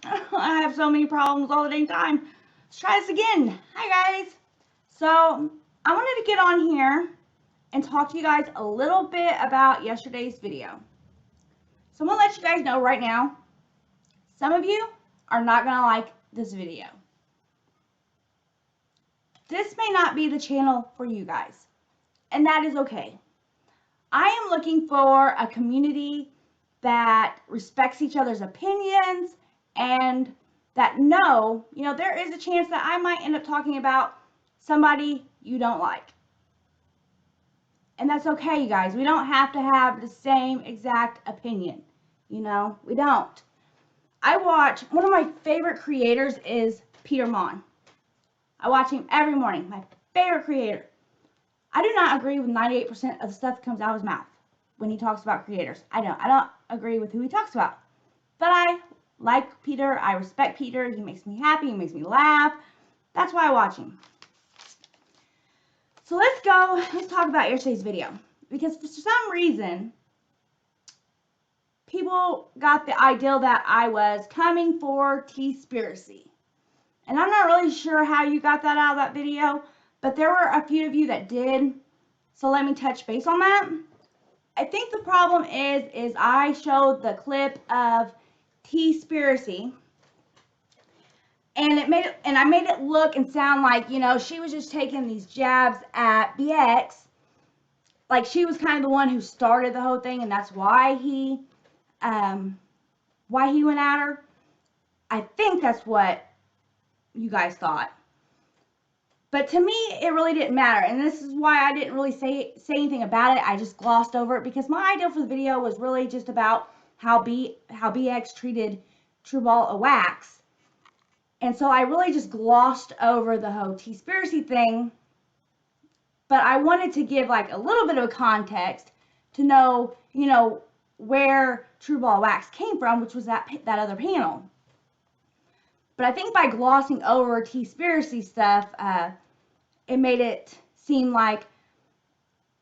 I have so many problems all the dang time. Let's try this again. Hi, guys. So, I wanted to get on here and talk to you guys a little bit about yesterday's video. So, I'm going to let you guys know right now, some of you are not going to like this video. This may not be the channel for you guys, and that is okay. I am looking for a community that respects each other's opinions and that there is a chance that I might end up talking about somebody you don't like. And that's okay, you guys. We don't have to have the same exact opinion. We don't. I watch, one of my favorite creators is Peter Mon. I watch him every morning. My favorite creator. I do not agree with 98% of the stuff that comes out of his mouth when he talks about creators. I don't agree with who he talks about. But I like Peter. I respect Peter. He makes me happy. He makes me laugh. That's why I watch him. So let's talk about yesterday's video. Because for some reason, people got the idea that I was coming for teaspiracy. And I'm not really sure how you got that out of that video, but there were a few of you that did. So let me touch base on that. I think the problem is I showed the clip of teaspiracy, and I made it look and sound like, she was just taking these jabs at BX, like she was kind of the one who started the whole thing, and that's why he went at her. I think that's what you guys thought. But to me, it really didn't matter, and this is why I didn't really say anything about it. I just glossed over it because my idea for the video was really just about how BX treated Trueball a wax, and so I really just glossed over the whole teaspiracy thing. But I wanted to give like a little bit of a context to know, where Trueball wax came from, which was that other panel. But I think by glossing over teaspiracy stuff, it made it seem like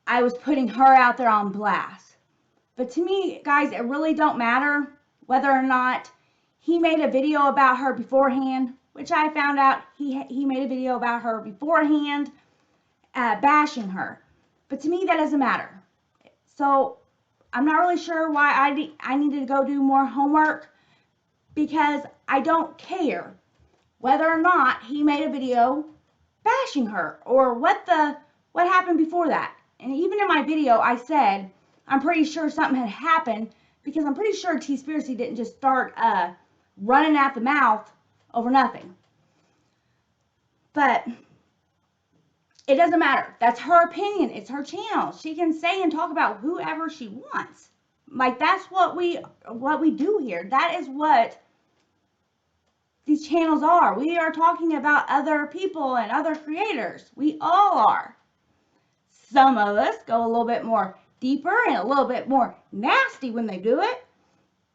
I was putting her out there on blast. But to me, guys, it really don't matter whether or not he made a video about her beforehand, which I found out he made a video about her beforehand, bashing her. But to me, that doesn't matter. So I'm not really sure why I needed to go do more homework, because I don't care whether or not he made a video bashing her or what happened before that. And even in my video, I said I'm pretty sure something had happened, because I'm pretty sure teaspiracy didn't just start running at the mouth over nothing. But it doesn't matter. That's her opinion. It's her channel. She can say and talk about whoever she wants. Like, that's what we do here. That is what these channels are. We are talking about other people and other creators. We all are. Some of us go a little bit more deeper and a little bit more nasty when they do it,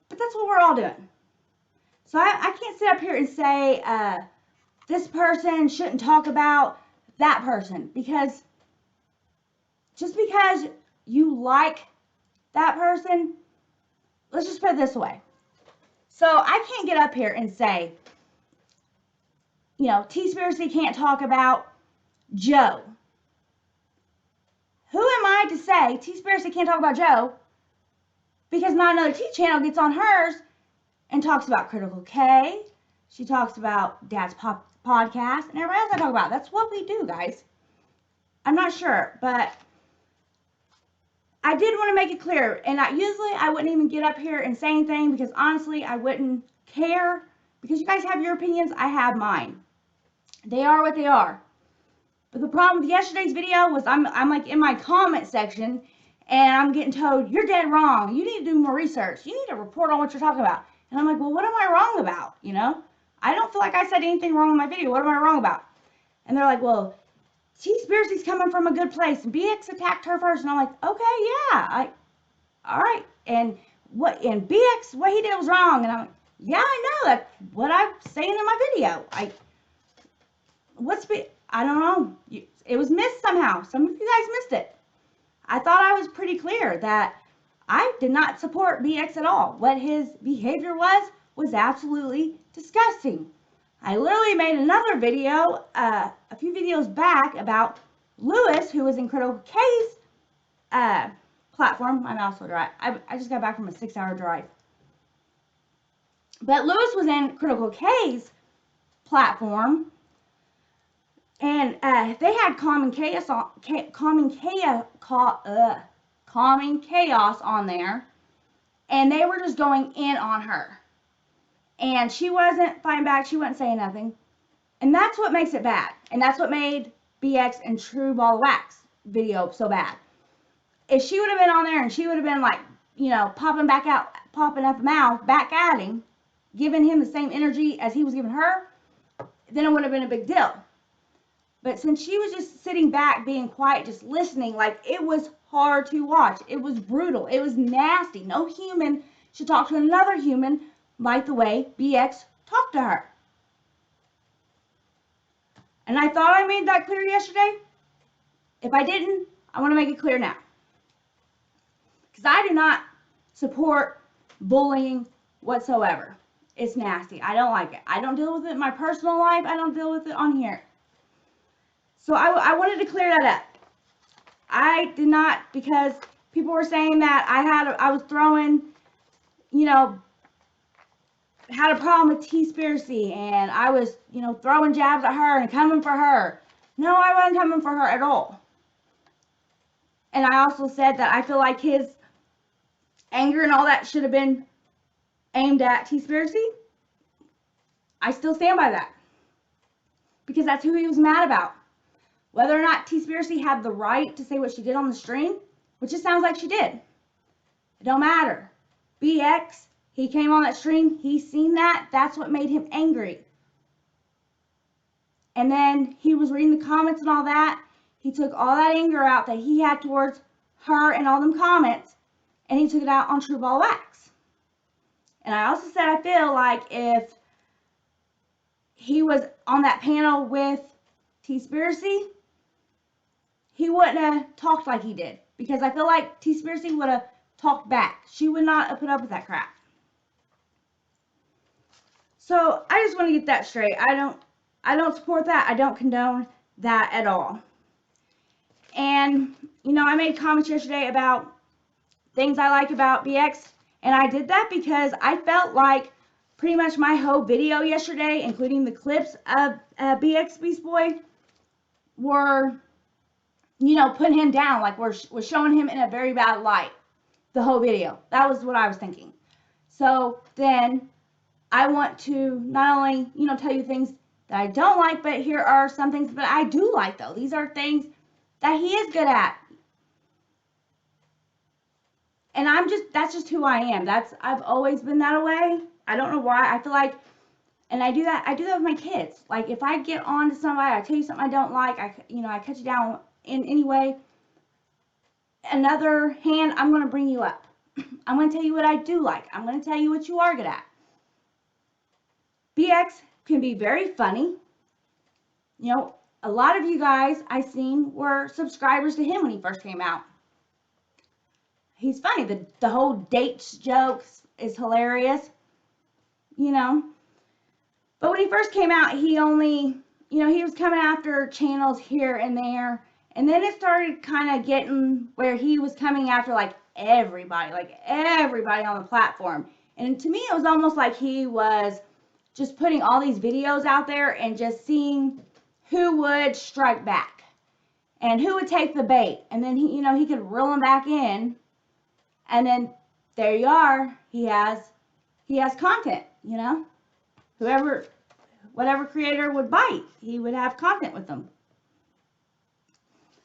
but that's what we're all doing. So I can't sit up here and say this person shouldn't talk about that person, because just because you like that person, let's just put it this way. So I can't get up here and say, teaspiracy can't talk about Joe. Who am I to say teaspiracy can't talk about Joe? Because not another T channel gets on hers and talks about Critical K. She talks about Dad's podcast and everybody else I talk about. That's what we do, guys. I'm not sure, but I did want to make it clear. And usually I wouldn't even get up here and say anything, because honestly I wouldn't care, because you guys have your opinions, I have mine. They are what they are. But the problem with yesterday's video was I'm like in my comment section, and I'm getting told, you're dead wrong. You need to do more research. You need to report on what you're talking about. And I'm like, well, what am I wrong about? I don't feel like I said anything wrong in my video. What am I wrong about? And they're like, well, teaspiracy's coming from a good place, and BX attacked her first. And I'm like, okay, yeah, all right. And BX, what he did was wrong. And I'm like, yeah, I know. That's what I'm saying in my video. I don't know. It was missed somehow. Some of you guys missed it. I thought I was pretty clear that I did not support BX at all. What his behavior was was absolutely disgusting. I literally made another video a few videos back about Lewis, who was in Critical K's platform. My mouth's so dry. I just got back from a 6-hour drive. But Lewis was in Critical K's platform, and they had Calming Chaos on there, and they were just going in on her. And she wasn't fighting back. She wasn't saying nothing. And that's what makes it bad. And that's what made BX and True Ball of Wax video so bad. If she would have been on there and she would have been like, you know, popping up the mouth, back at him, giving him the same energy as he was giving her, then it would have been a big deal. But since she was just sitting back, being quiet, just listening, like, it was hard to watch. It was brutal. It was nasty. No human should talk to another human like the way BX talked to her. And I thought I made that clear yesterday. If I didn't, I want to make it clear now. Because I do not support bullying whatsoever. It's nasty. I don't like it. I don't deal with it in my personal life. I don't deal with it on here. So I wanted to clear that up. I did not, because people were saying that I was throwing, you know, had a problem with teaspiracy, and I was, you know, throwing jabs at her and coming for her. No, I wasn't coming for her at all. And I also said that I feel like his anger and all that should have been aimed at teaspiracy. I still stand by that, because that's who he was mad about. Whether or not teaspiracy had the right to say what she did on the stream, which it sounds like she did, it don't matter. BX, he came on that stream, he seen that, that's what made him angry. And then he was reading the comments and all that. He took all that anger out that he had towards her and all them comments, and he took it out on True Ball Wax. And I also said I feel like if he was on that panel with teaspiracy, he wouldn't have talked like he did. Because I feel like teaspiracy would have talked back. She would not have put up with that crap. So I just want to get that straight. I don't support that. I don't condone that at all. And, you know, I made comments yesterday about things I like about BX. And I did that because I felt like pretty much my whole video yesterday, including the clips of Bxbeastboy, were, you know, putting him down. Like, we're showing him in a very bad light. The whole video. That was what I was thinking. So then I want to not only, you know, tell you things that I don't like, but here are some things that I do like, though. These are things that he is good at. And that's just who I am. I've always been that way. I don't know why. I feel like, and I do that with my kids. Like, if I get on to somebody, I tell you something I don't like, I cut you down in any way. Another hand, I'm going to bring you up. I'm going to tell you what I do like. I'm going to tell you what you are good at. BX can be very funny. You know, a lot of you guys I seen were subscribers to him when he first came out. He's funny. The whole dates jokes is hilarious. You know. But when he first came out, he only, you know, he was coming after channels here and there. And then it started kind of getting where he was coming after like everybody on the platform. And to me, it was almost like he was just putting all these videos out there and just seeing who would strike back and who would take the bait. And then he, you know, he could reel them back in. And then there you are. He has content, you know. Whatever creator would bite, he would have content with them.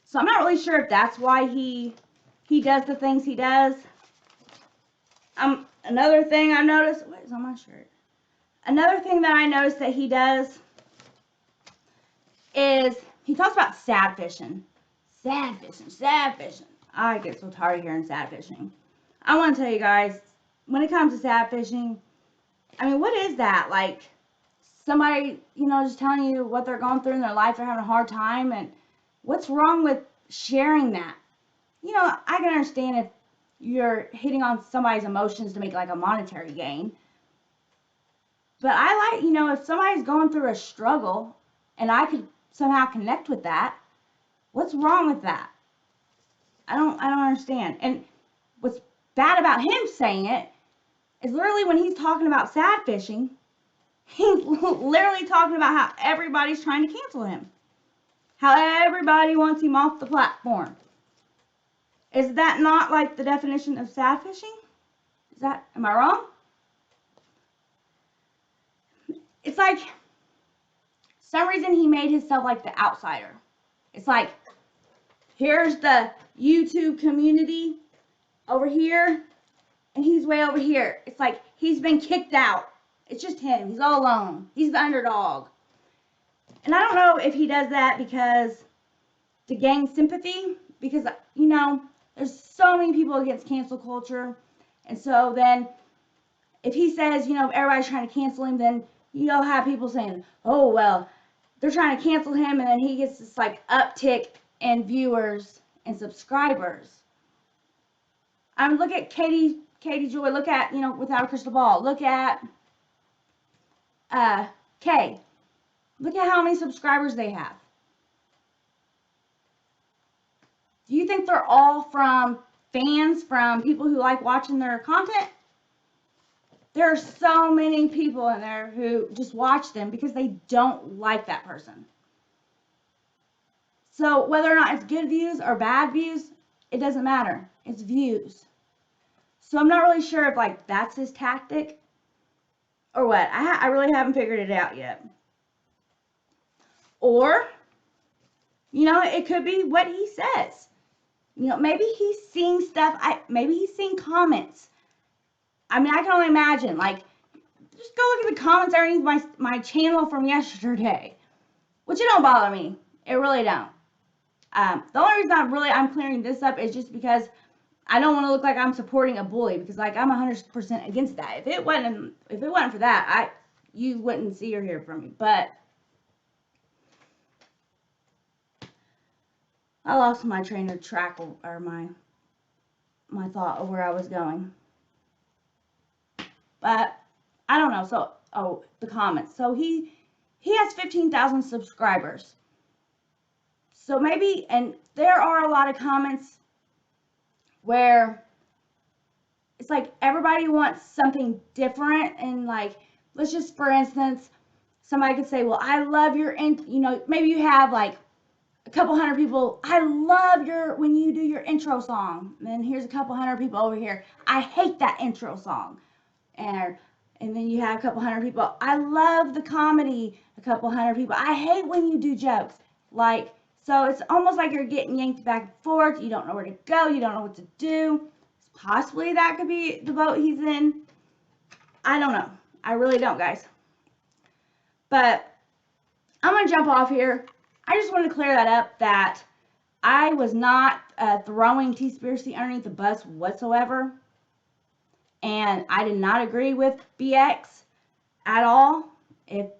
So I'm not really sure if that's why he does the things he does. Another thing I noticed, what is on my shirt? Another thing that I noticed that he does is he talks about sad fishing. Sad fishing. I get so tired of hearing sad fishing. I want to tell you guys, when it comes to sad fishing, I mean, what is that? Like, somebody, you know, just telling you what they're going through in their life, they're having a hard time, and what's wrong with sharing that? You know, I can understand if you're hitting on somebody's emotions to make like a monetary gain. But I like, if somebody's going through a struggle and I could somehow connect with that, what's wrong with that? I don't understand. And what's bad about him saying it is literally when he's talking about sad fishing, he's literally talking about how everybody's trying to cancel him. How everybody wants him off the platform. Is that not like the definition of sad fishing? Am I wrong? It's like, some reason he made himself like the outsider. It's like, here's the YouTube community over here, and he's way over here. It's like he's been kicked out. It's just him. He's all alone. He's the underdog. And I don't know if he does that because to gain sympathy, because, there's so many people against cancel culture. And so then if he says, everybody's trying to cancel him, then you'll have people saying, oh, well, they're trying to cancel him, and then he gets this like uptick in viewers and subscribers. Look at Katie Joy. Look at, Without a Crystal Ball. Look at Kay. Look at how many subscribers they have. Do you think they're all from fans, from people who like watching their content? There are so many people in there who just watch them because they don't like that person. So whether or not it's good views or bad views, it doesn't matter. It's views. So I'm not really sure if like that's his tactic or what. I really haven't figured it out yet. Or, it could be what he says. Maybe he's seeing stuff. Maybe he's seeing comments. I mean, I can only imagine. Like, just go look at the comments underneath my channel from yesterday, which it don't bother me. It really don't. The only reason I'm clearing this up is just because I don't want to look like I'm supporting a bully, because like I'm 100% against that. If it wasn't for that, you wouldn't see or hear from me. But I lost my train of track, or my thought of where I was going. But I don't know. So, the comments. So he has 15,000 subscribers. So maybe, and there are a lot of comments where it's like everybody wants something different, and like, let's just, for instance, somebody could say, well, I love your, maybe you have like a couple hundred people, I love when you do your intro song. And then here's a couple hundred people over here, I hate that intro song. And then you have a couple hundred people, I love the comedy. A couple hundred people, I hate when you do jokes. Like, so it's almost like you're getting yanked back and forth. You don't know where to go. You don't know what to do. Possibly that could be the boat he's in. I don't know. I really don't, guys. But I'm going to jump off here. I just want to clear that up, that I was not throwing Teaspiracy underneath the bus whatsoever. And I did not agree with BX at all. If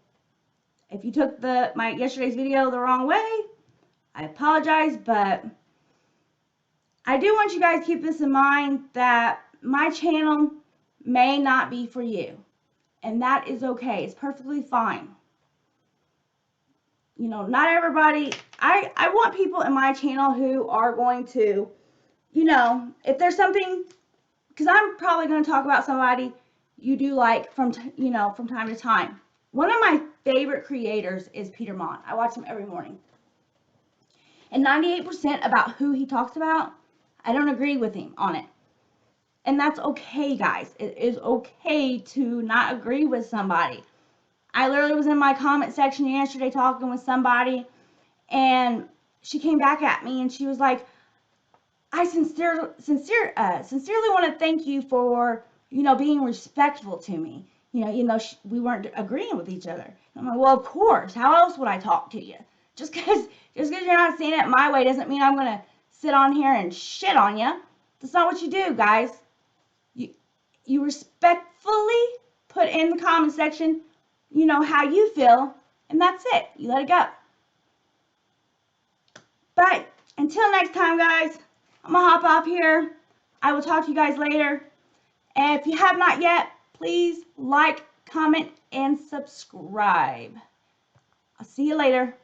you took my yesterday's video the wrong way, I apologize, but I do want you guys to keep this in mind, that my channel may not be for you. And that is okay. It's perfectly fine. Not everybody, I want people in my channel who are going to, if there's something, because I'm probably going to talk about somebody you do like from time to time. One of my favorite creators is Peter Mont. I watch him every morning. And 98% about who he talks about, I don't agree with him on it. And that's okay, guys. It is okay to not agree with somebody. I literally was in my comment section yesterday talking with somebody, and she came back at me and she was like, I sincerely want to thank you for, being respectful to me. We weren't agreeing with each other. And I'm like, well, of course. How else would I talk to you? Just because you're not seeing it my way doesn't mean I'm going to sit on here and shit on you. That's not what you do, guys. You respectfully put in the comment section, how you feel, and that's it. You let it go. But until next time, guys, I'm going to hop off here. I will talk to you guys later. And if you have not yet, please like, comment, and subscribe. I'll see you later.